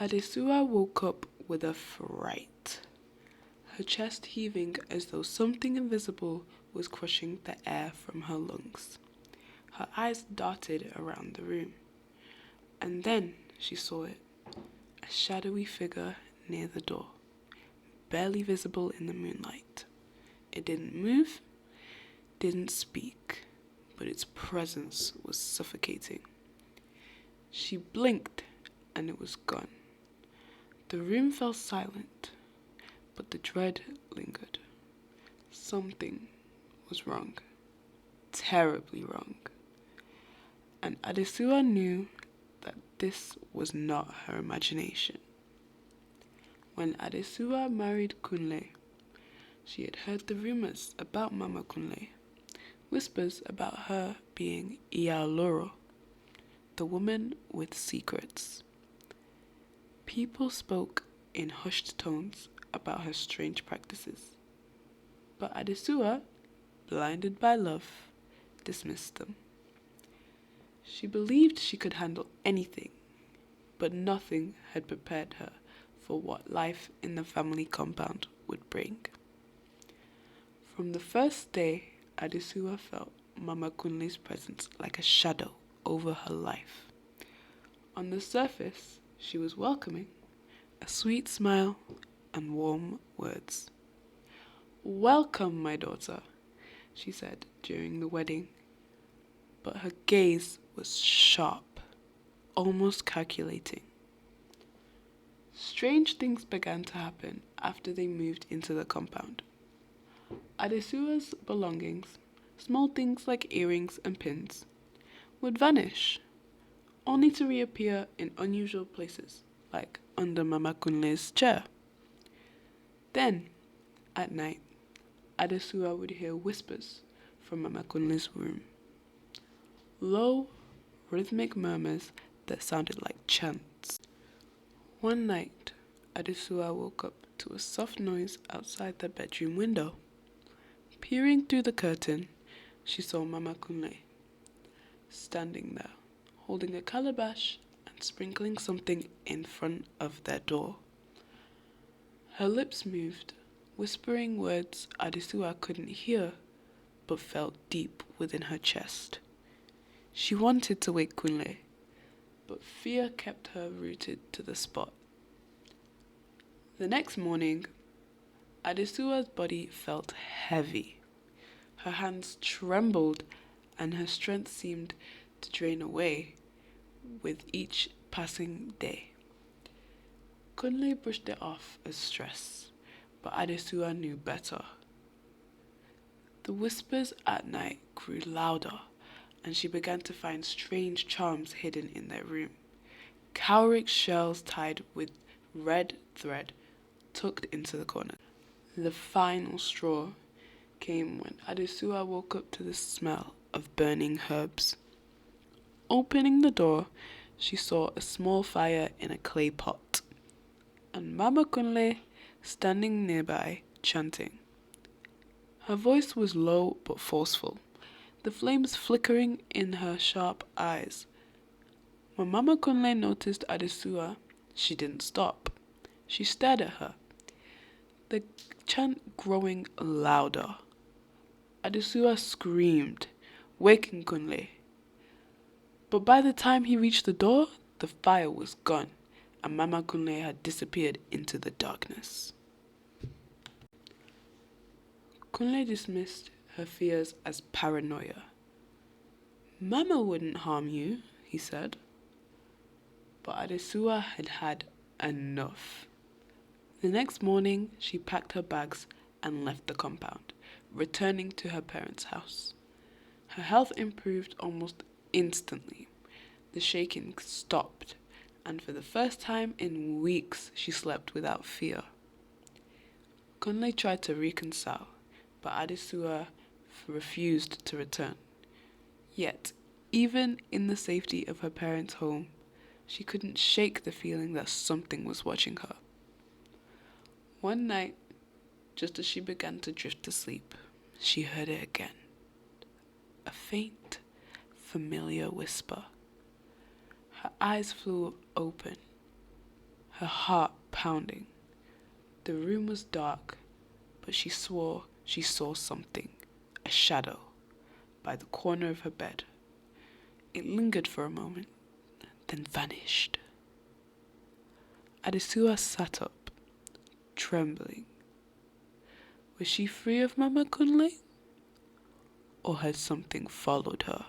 Adesua woke up with a fright, her chest heaving as though something invisible was crushing the air from her lungs. Her eyes darted around the room, and then she saw it, a shadowy figure near the door, barely visible in the moonlight. It didn't move, didn't speak, but its presence was suffocating. She blinked, and it was gone. The room fell silent, but the dread lingered. Something was wrong, terribly wrong. And Adesua knew that this was not her imagination. When Adesua married Kunle, she had heard the rumors about Mama Kunle, whispers about her being Ialoro, the woman with secrets. People spoke in hushed tones about her strange practices, but Adesua, blinded by love, dismissed them. She believed she could handle anything, but nothing had prepared her for what life in the family compound would bring. From the first day, Adesua felt Mama Kunle's presence like a shadow over her life. On the surface, she was welcoming, a sweet smile and warm words. "Welcome, my daughter," she said during the wedding, but her gaze was sharp, almost calculating. Strange things began to happen after they moved into the compound. Adesua's belongings, small things like earrings and pins, would vanish, only to reappear in unusual places, like under Mama Kunle's chair. Then, at night, Adesua would hear whispers from Mama Kunle's room. Low, rhythmic murmurs that sounded like chants. One night, Adesua woke up to a soft noise outside the bedroom window. Peering through the curtain, she saw Mama Kunle, standing there, holding a calabash and sprinkling something in front of their door. Her lips moved, whispering words Adesua couldn't hear, but felt deep within her chest. She wanted to wake Kunle, but fear kept her rooted to the spot. The next morning, Adesua's body felt heavy. Her hands trembled and her strength seemed to drain away with each passing day. Kunle brushed it off as stress, but Adesua knew better. The whispers at night grew louder, and she began to find strange charms hidden in their room. Cowric shells tied with red thread tucked into the corner. The final straw came when Adesua woke up to the smell of burning herbs. Opening the door, she saw a small fire in a clay pot, and Mama Kunle standing nearby, chanting. Her voice was low but forceful, the flames flickering in her sharp eyes. When Mama Kunle noticed Adesua, she didn't stop. She stared at her, the chant growing louder. Adesua screamed, waking Kunle. But by the time he reached the door, the fire was gone, and Mama Kunle had disappeared into the darkness. Kunle dismissed her fears as paranoia. "Mama wouldn't harm you," he said. But Adesua had had enough. The next morning, she packed her bags and left the compound, returning to her parents' house. Her health improved almost instantly. The shaking stopped, and for the first time in weeks, she slept without fear. Kunle tried to reconcile, but Adesua refused to return. Yet, even in the safety of her parents' home, she couldn't shake the feeling that something was watching her. One night, just as she began to drift to sleep, she heard it again. A faint, familiar whisper. Her eyes flew open. her heart pounding. The room was dark, but she swore she saw something, a shadow, by the corner of her bed. It lingered for a moment, then vanished. Adesua sat up, trembling. Was she free of Mama Kunle? Or had something followed her?